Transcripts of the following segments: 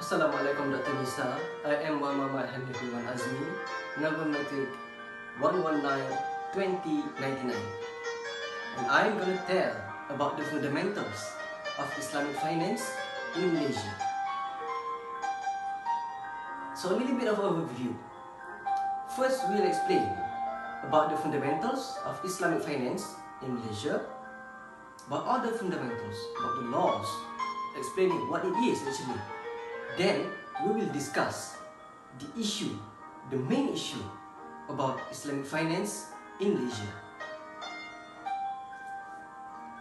Assalamualaikum Dr. Nisa. I am Muhammad Hanifullah Azmi, number matric 119-2099. And I am going to tell about the fundamentals of Islamic finance in Malaysia. So a little bit of overview. First, we'll explain about the fundamentals of Islamic finance in Malaysia, about other fundamentals, about the laws, explaining what it is actually. Then we will discuss the issue, the main issue about Islamic finance in Malaysia.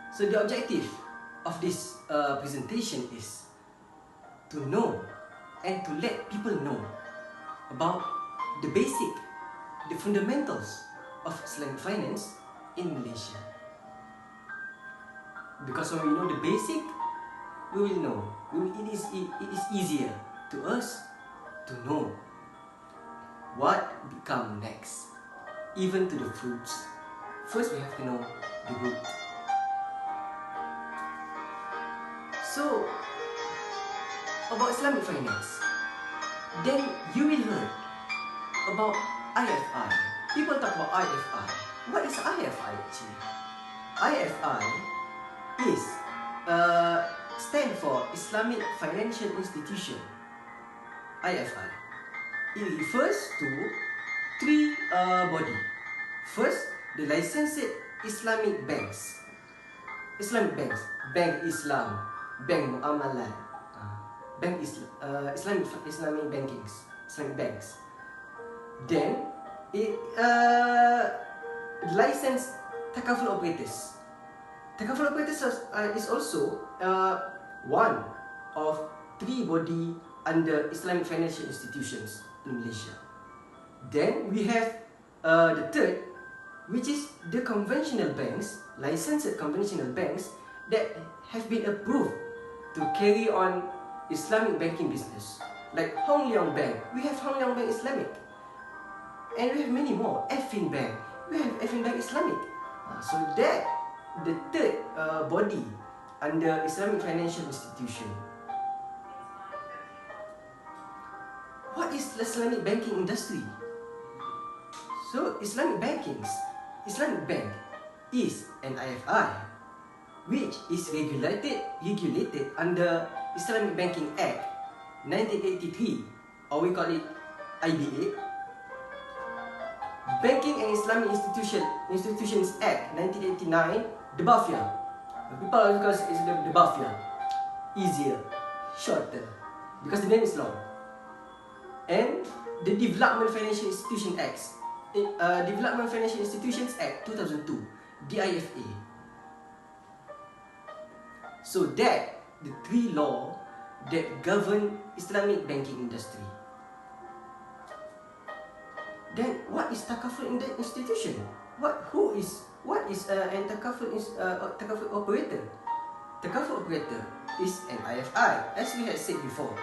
So the objective of this presentation is to know and to let people know about the basic, the fundamentals of Islamic finance in Malaysia. Because when we know the basic, we will know. It is easier to us to know what become next, even to the fruits. First, we have to know the root. So, about Islamic finance, then you will hear about IFI. People talk about IFI. What is IFI actually? IFI is stand for Islamic Financial Institution. IFI. It refers to three body. First, the licensed Islamic banks. Islamic banks. Bank Islam. Bank Muamalat. Bank Islamic bankings. Islamic banks. Then, it licensed takaful operators. Takaful operators is also one of three body under Islamic financial institutions in Malaysia. Then we have the third, which is the conventional banks, licensed conventional banks that have been approved to carry on Islamic banking business. Like Hong Leong Bank, we have Hong Leong Bank Islamic. And we have many more. Affin Bank, we have Affin Bank Islamic. So that the third body under Islamic financial institution. What is the Islamic banking industry? So Islamic bank is an IFI, which is regulated under Islamic Banking Act 1983, or we call it IBA. Banking and Islamic Institutions Act 1989, the BAFIA. People always call it the BAFIA. Easier, shorter, because the name is long. And the Development Financial Institutions Act 2002, DIFA. So that the three laws that govern Islamic banking industry. Then what is takaful institution? What is a takaful operator? Takaful operator is an IFI, as we had said before.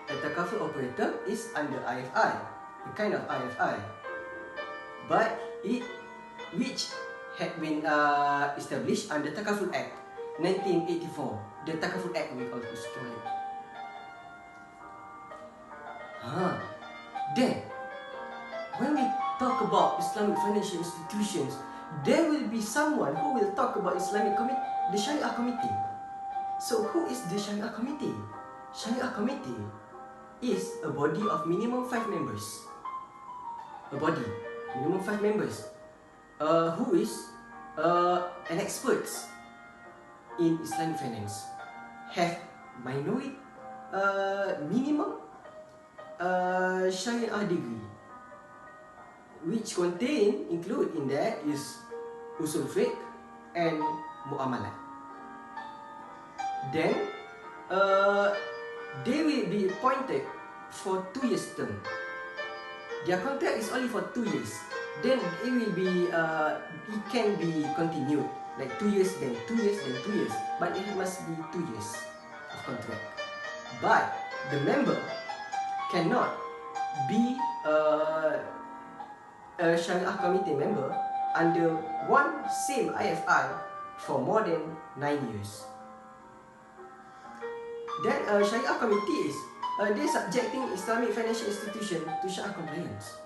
A takaful operator is under IFI, a kind of IFI, but which had been established under Takaful Act 1984. The Takaful Act we call it. Then, when we talk about Islamic financial institutions, there will be someone who will talk about the Sharia Committee. So who is the Sharia Committee? Sharia Committee is a body of minimum 5 members. Who is an expert in Islamic finance, have minority minimum Sharia degree, which include in that is usul fiqh and muamalat. Then they will be appointed for 2 years term. Their contract is only for 2 years. Then it will be it can be continued, like 2 years, then 2 years, then 2 years. But it must be 2 years of contract. But the member cannot be a Sharia committee member under one same IFI for more than 9 years. Then Sharia committee is They're subjecting Islamic financial institution to Syariah compliance.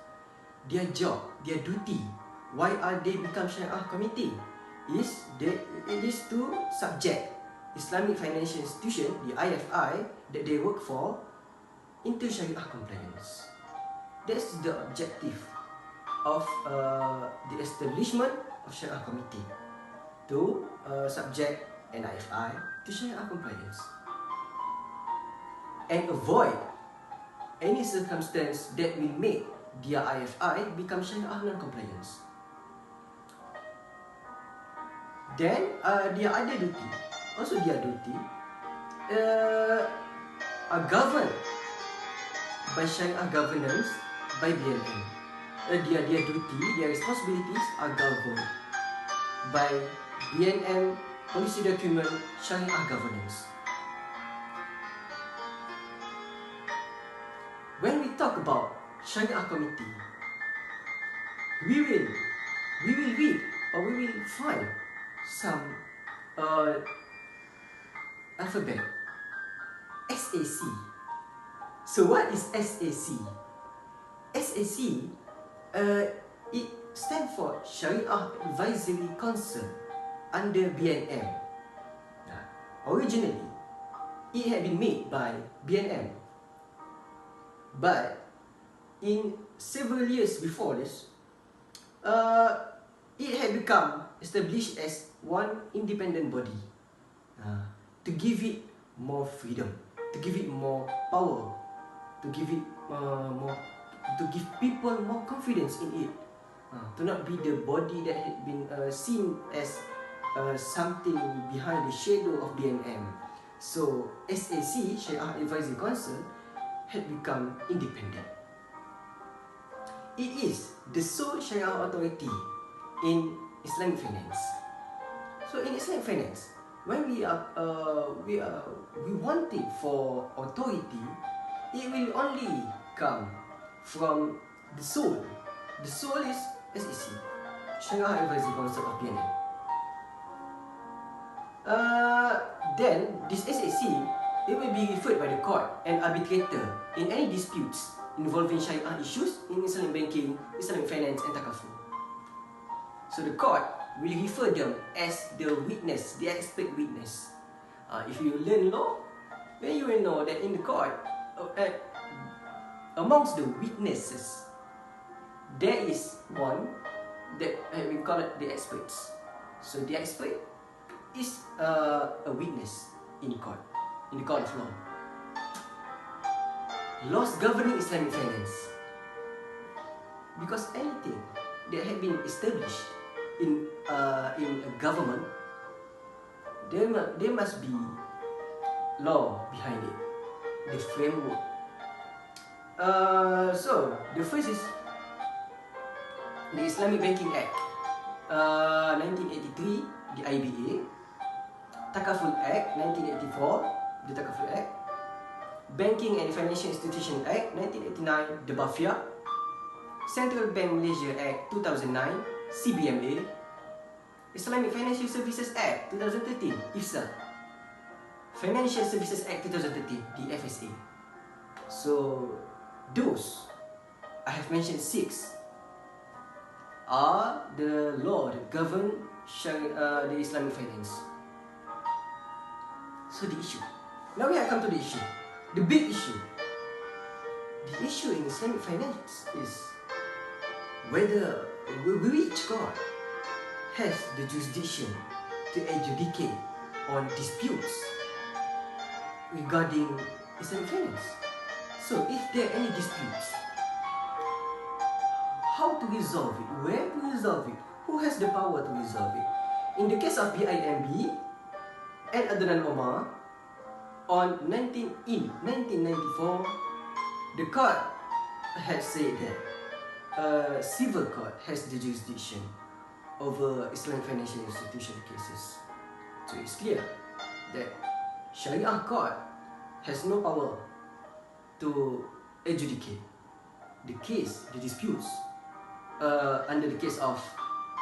Their job, their duty, why are they become Syariah committee? It is to subject Islamic financial institution, the IFI, that they work for, into Syariah compliance. That's the objective of the establishment of Syariah committee, to subject an IFI to Syariah compliance and avoid any circumstance that will make their IFI become Syariah non-compliance. Then their other duty, are governed by Syariah governance by BNM. Their duty, their responsibilities are governed by BNM policy document Syariah governance. When we talk about Syariah committee, we will read or we will find some alphabet. SAC. So what is SAC? SAC, it stands for Syariah Advisory Council under BNM. Originally, it had been made by BNM, but in several years before this, it had become established as one independent body to give it more freedom, to give it more power, to give it to give people more confidence in it, to not be the body that had been seen as something behind the shadow of BNM. So SAC, Syariah Advisory Council, had become independent. It is the sole Syariah authority in Islamic finance. So in Islamic finance, when we wanting for authority, it will only come from the sole. The sole is SAC, Syariah Advisory Council of BNM. Then this SAC, it will be referred by the court and arbitrator in any disputes involving Syariah issues in Islamic banking, Islamic finance and takaful. So the court will refer them as the witness, the expert witness. If you learn law, then you will know that in the court, amongst the witnesses, there is one that we call it the experts. So the expert is a witness in court, in the court of law. Laws governing Islamic finance, because anything that had been established in a government, there must be law behind it, the framework. So the first is the Islamic Banking Act, 1983, the IBA, Takaful Act, 1984, the Takaful Act, Banking and Financial Institution Act, 1989, the BAFIA, Central Bank Malaysia Act, 2009, CBMA, Islamic Financial Services Act, 2013, IFSA, Financial Services Act, 2013, the FSA. So those, I have mentioned 6, are the law that govern the Islamic finance. So the issue. Now we have come to the issue. The big issue. The issue in Islamic finance is whether which court has the jurisdiction to adjudicate on disputes regarding Islamic finance. So if there are any disputes, how to resolve it, where to resolve it, who has the power to resolve it. In the case of BIMB and Adnan Omar, in 1994, the court had said that a civil court has the jurisdiction over Islamic financial institution cases. So it's clear that Sharia court has no power to adjudicate the case, the disputes under the case of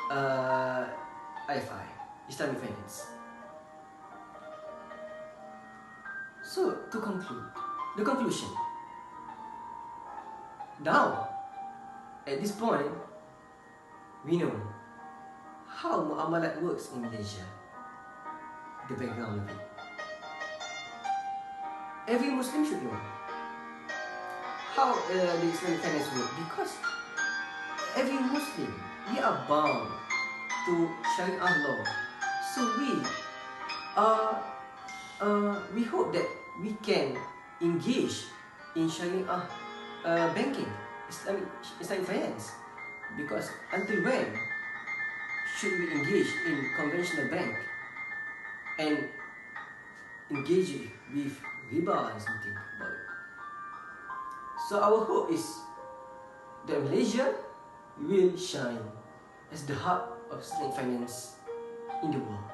IFI, Islamic finance. So to conclude, the conclusion. Now, at this point, we know how muamalat works in Malaysia, the background of it. Every Muslim should know how the Islamic finance work, because every Muslim, we are bound to Sharia law. So we hope that we can engage in Sharia banking, Islamic finance. Because until when should we engage in conventional bank and engage with riba and something about it? So our hope is that Malaysia will shine as the hub of Islamic finance in the world.